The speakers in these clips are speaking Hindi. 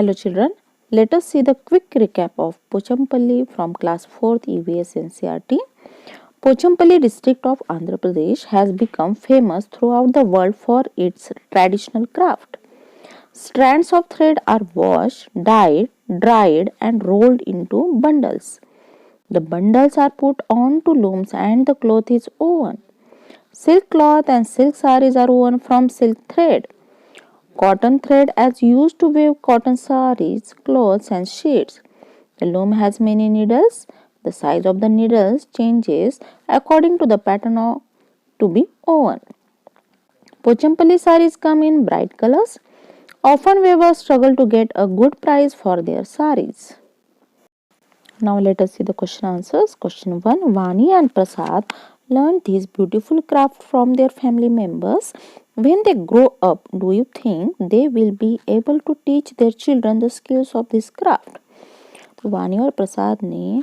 Hello children, let us see the quick recap of Pochampalli from class 4th EVS NCERT. Pochampalli district of Andhra Pradesh has become famous throughout the world for its traditional craft. Strands of thread are washed, dyed, dried and rolled into bundles. The bundles are put onto looms and the cloth is woven. Silk cloth and silk sarees are woven from silk thread. Cotton thread is used to weave cotton sarees, cloths and sheets. The loom has many needles. The size of the needles changes according to the pattern to be woven. Pochampalli sarees come in bright colors. Often weavers struggle to get a good price for their sarees. Now let us see the question answers. Question 1. Vani and Prasad learned this beautiful craft from their family members. When they grow up, do you think they will be able to teach their children the skills of this craft? तो वानी और प्रसाद ने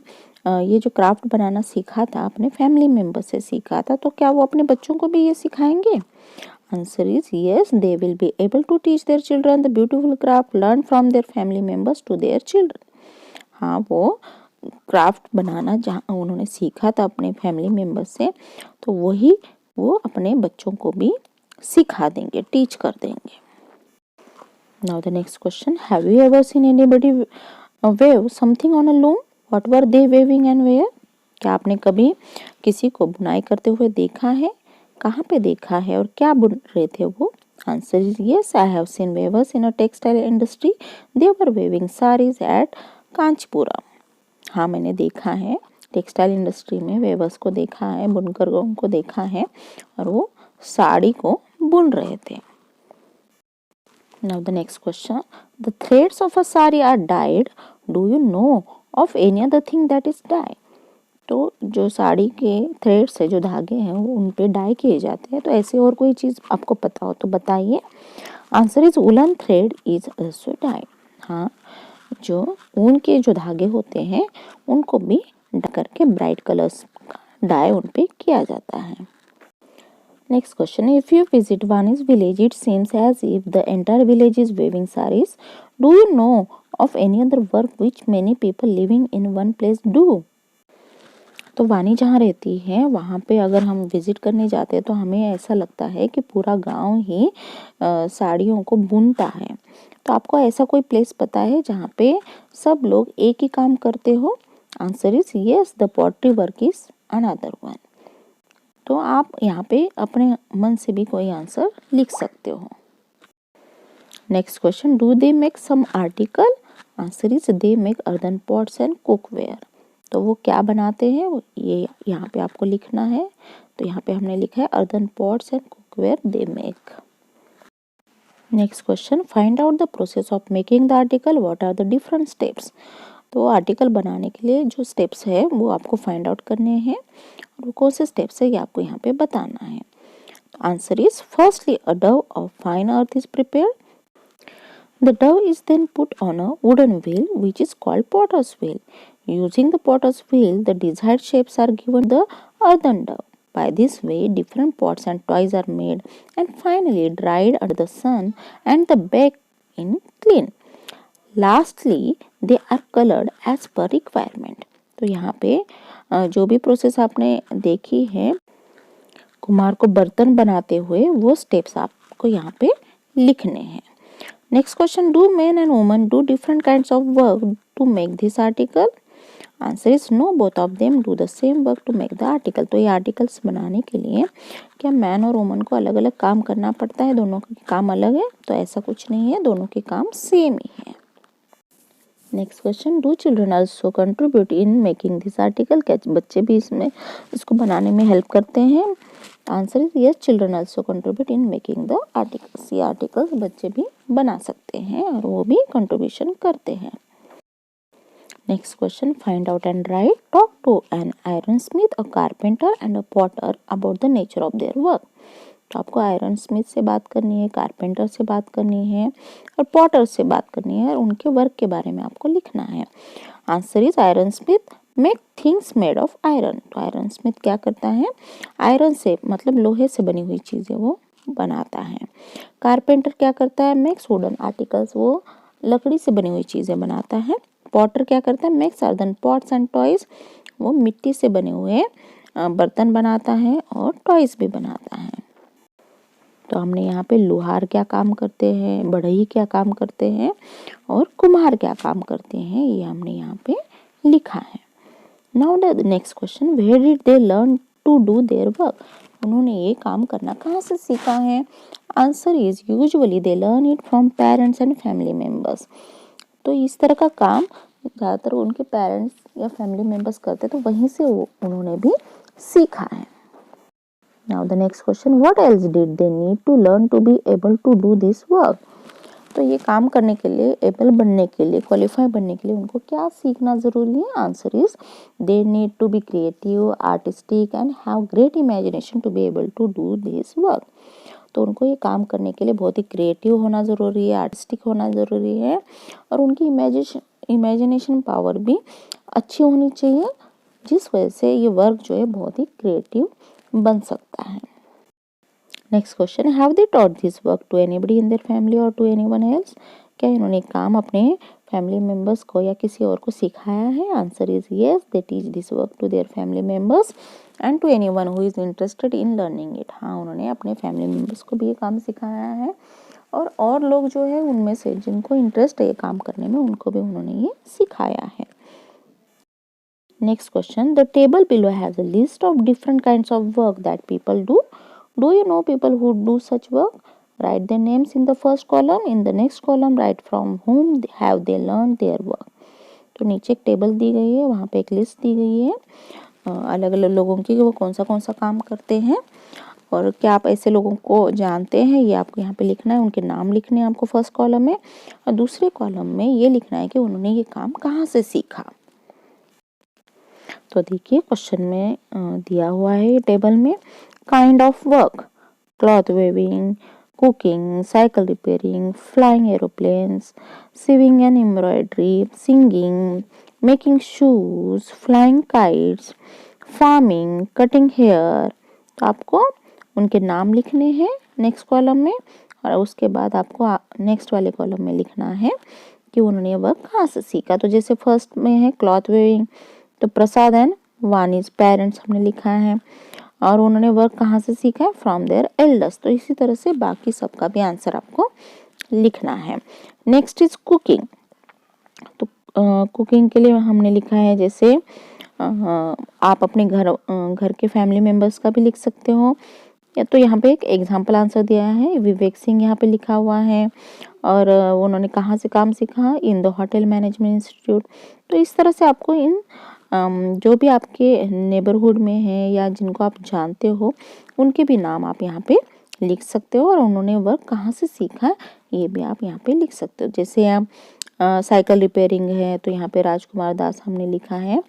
ये जो क्राफ्ट बनाना सीखा था अपने फैमिली मेंबर से सीखा था, तो क्या वो अपने बच्चों को भी ये सिखाएंगे? Answer is yes, they will be able to teach their children the beautiful craft learn from their family members to their children. हाँ, वो क्राफ्ट बनाना जहाँ उन्होंने सीखा था अपने फैमिली मेंबर से, तो वही वो अपने बच्चों को भी सिखा देंगे, टीच कर देंगे. Now the next question. Have you ever seen anybody weave something on a loom? What were they weaving and where? क्या आपने कभी किसी को बुनाई करते हुए देखा है? कहाँ पे देखा है और क्या बुन रहे थे वो? Answer is yes, I have seen weavers in a textile industry. They were weaving saris at Kanchipuram. हाँ, मैंने देखा है, टेक्सटाइल इंडस्ट्री में वेवर्स को देखा है, बुनकरों को देखा है और वो साड़ी को बुन रहे थे. Now the next question. The threads of a sari are dyed. Do you know of any other thing that is dyed? तो जो साड़ी के थ्रेड्स है, जो धागे हैं, वो उन पे डाई किए जाते हैं. तो ऐसे और कोई चीज़ आपको पता हो तो बताइए. Answer is woollen thread is also died. हाँ, जो ऊन के जो धागे होते हैं उनको भी करके ब्राइट कलर्स डाई उन पे किया जाता है. Next question. If you visit Vani's village, it seems as if the entire village is weaving saris. Do you know of any other work which many people living in one place do? तो वानी जहाँ रहती है वहाँ पे अगर हम विजिट करने जाते हैं तो हमें ऐसा लगता है कि पूरा गांव ही साड़ियों को बुनता है. तो आपको ऐसा कोई प्लेस पता है जहाँ पे सब लोग एक ही काम करते हो? Answer is yes, the pottery work is another one. तो आप यहाँ पे अपने मन से भी कोई आंसर लिख सकते हो. Next question. Do they make some article? Answer is they earthen earthen pots and cookware. तो वो क्या बनाते हैं ये यहाँ पे आपको लिखना है. तो यहाँ पे हमने लिखा है earthen pots and cookware they make. Next question. Find out the process of making the article. What are the different steps? तो आर्टिकल बनाने के लिए जो स्टेप्स है वो आपको फाइंड आउट करने हैं और कौन से स्टेप्स है ये आपको यहाँ पे बताना है. Answer is firstly a dough of fine earth is prepared. The dough is then put on a wooden wheel which is called potter's wheel. Using the potter's wheel, the desired shapes are given the earthen dough. By this way, different pots and toys are made and finally dried under the sun and the baked in clean. Lastly, they are colored as per requirement. तो यहाँ पे जो भी प्रोसेस आपने देखी है कुम्हार को बर्तन बनाते हुए, वो स्टेप्स आपको यहाँ पे लिखने हैं. Next question. Do men and woman do different kinds of work to make this article? Answer is no, both of them do the same work to make the article. तो ये आर्टिकल्स बनाने के लिए क्या मैन और वुमन को अलग अलग काम करना पड़ता है? दोनों के काम अलग है? तो ऐसा कुछ नहीं है, दोनों के काम सेम ही है. Next question. Do children also contribute in making this article? क्या बच्चे भी इसको बनाने में हेल्प करते हैं? Answer is yes, children also contribute in making the articles. ये आर्टिकल्स बच्चे भी बना सकते हैं और वो भी कंट्रीब्यूशन करते हैं. Next question. Find out and write. Talk to an iron smith, a carpenter and a potter about the nature of their work. तो आपको आयरन स्मिथ से बात करनी है, कारपेंटर से बात करनी है और पॉटर से बात करनी है और उनके वर्क के बारे में आपको लिखना है. Answer is iron Smith make things made of iron. तो आयरन स्मिथ क्या करता है? आयरन से मतलब लोहे से बनी हुई चीजें वो बनाता है. कारपेंटर क्या करता है? Makes wooden articles. वो लकड़ी से बनी हुई चीज़ें बनाता है। पॉटर क्या करता है, makes earthen pots and toys, वो मिट्टी से बने हुए बर्तन बनाता है और टॉयज भी बनाता है। तो हमने यहाँ पे लोहार क्या काम करते हैं, बढ़ई क्या काम करते हैं और कुम्हार क्या काम करते हैं, ये हमने यहाँ पे लिखा है। Now the next question, where did they learn to do their work, उन्होंने ये काम करना कहाँ से सीखा है। Answer is usually they learn it from parents and family members. तो इस तरह का काम ज़्यादातर उनके पेरेंट्स या फैमिली मेम्बर्स करते, तो वहीं से उन्होंने भी सीखा है। Now the next question, what else did they need to learn to be able to do this work? तो ये काम करने के लिए, एबल बनने के लिए, क्वालिफाई बनने के लिए उनको क्या सीखना ज़रूरी है। Answer is they need to be creative, artistic and have great imagination to be able to do this work. तो उनको ये काम करने के लिए बहुत ही क्रिएटिव होना ज़रूरी है, आर्टिस्टिक होना ज़रूरी है और उनकी इमेजिनेशन पावर भी अच्छी होनी चाहिए, जिस वजह से ये वर्क जो है बहुत ही क्रिएटिव बन सकता है। Next question, have they taught this work to anybody in their family और टू एनीवन एल्स, क्या इन्होंने काम अपने फैमिली मेम्बर्स को या किसी और को सिखाया है। Answer is yes, they teach this work to their family members and to anyone who is interested in learning it. हाँ, उन्होंने अपने फैमिली मेम्बर्स को भी ये काम सिखाया है और लोग जो है उनमें से जिनको इंटरेस्ट है ये काम करने में, उनको भी उन्होंने ये सिखाया है। Next question, the table below has a list of different kinds of work that people do. Do you know people who do such work? Write their names in the first column. In the next column, write from whom have they learned their work. तो नीचे एक टेबल दी गई है, वहाँ पे एक लिस्ट दी गई है अलग अलग लोगों की, वो कौन सा काम करते हैं और क्या आप ऐसे लोगों को जानते हैं, ये आपको यहाँ पे लिखना है। उनके नाम लिखने हैं आपको फर्स्ट कॉलम में और दूसरे कॉलम में ये लिखना है कि उन्होंने ये काम कहाँ से सीखा। तो देखिए क्वेश्चन में दिया हुआ है टेबल में, kind of work, cloth weaving, cooking, cycle repairing, flying aeroplanes, sewing and embroidery, singing, making shoes, flying kites, farming, cutting hair. तो आपको उनके नाम लिखने हैं नेक्स्ट कॉलम में और उसके बाद आपको नेक्स्ट वाले कॉलम में लिखना है कि उन्होंने वर्क कहाँ से सीखा। तो जैसे फर्स्ट में है क्लॉथ वेविंग, तो प्रसाद एंड वानीज पेरेंट्स हमने लिखा है और उन्होंने वर्क कहाँ से सीखा है, फ्रॉम देयर एल्डर्स। तो इसी तरह से बाकी सबका भी आंसर आपको लिखना है। नेक्स्ट इज कुकिंग, तो कुकिंग के लिए हमने लिखा है जैसे आप अपने घर के फैमिली मेम्बर्स का भी लिख सकते हो, या तो यहाँ पे एक एग्जाम्पल आंसर दिया है, विवेक सिंह यहाँ पे लिखा हुआ है और उन्होंने कहाँ से काम सीखा, in the hotel management institute. तो इस तरह से आपको इन जो भी आपके नेबरहुड में है या जिनको आप जानते हो उनके भी नाम आप यहाँ पे लिख सकते हो और उन्होंने वर्क कहाँ से सीखा ये भी आप यहाँ पे लिख सकते हो। जैसे आप साइकिल रिपेयरिंग है तो यहाँ पे राजकुमार दास हमने लिखा है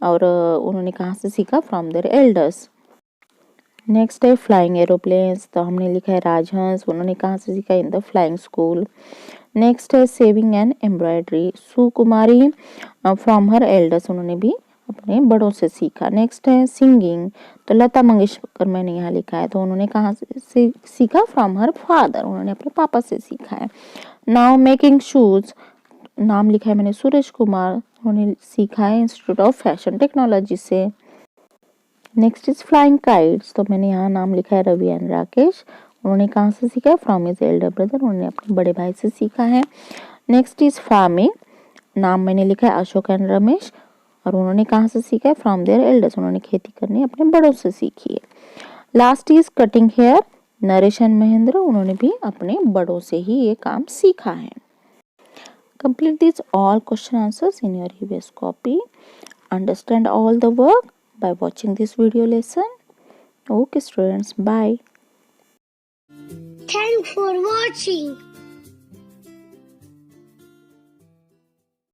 और उन्होंने कहाँ से सीखा, फ्रॉम देयर एल्डर्स। नेक्स्ट है फ्लाइंग एरोप्लेन्स, तो हमने लिखा है राजहंस, उन्होंने कहाँ से सीखा, in the flying school. Next है saving and embroidery, Sukumari from her elders, उन्होंने भी अपने बड़ों से सीखा। नेक्स्ट है सिंगिंग, तो लता मंगेशकर मैंने यहाँ लिखा है, तो उन्होंने कहाँ से सीखा, फ्रॉम हर फादर, उन्होंने अपने पापा से सीखा है। नाउ मेकिंग शूज, नाम लिखा है मैंने सुरेश कुमार, उन्होंने सीखा है इंस्टीट्यूट ऑफ फैशन टेक्नोलॉजी से। नेक्स्ट इज फ्लाइंग काइट्स, तो मैंने यहाँ नाम लिखा है रवि एंड राकेश, उन्होंने कहाँ से सीखा है, फ्रॉम हिज एल्डर ब्रदर, उन्होंने अपने बड़े भाई से सीखा है। नेक्स्ट इज फार्मिंग, नाम मैंने लिखा है अशोक एंड रमेश और उन्होंने कहाँ से सीखा है, फ्रॉम देयर एल्डर्स, उन्होंने खेती करनी अपने बड़ों से सीखी है। Last is cutting hair, Naresh and Mahendra, उन्होंने भी अपने बड़ों से ही ये काम सीखा है। Complete these all question answers in your EVS copy. Understand all the work by watching this video lesson. Okay students, bye. Thanks for watching.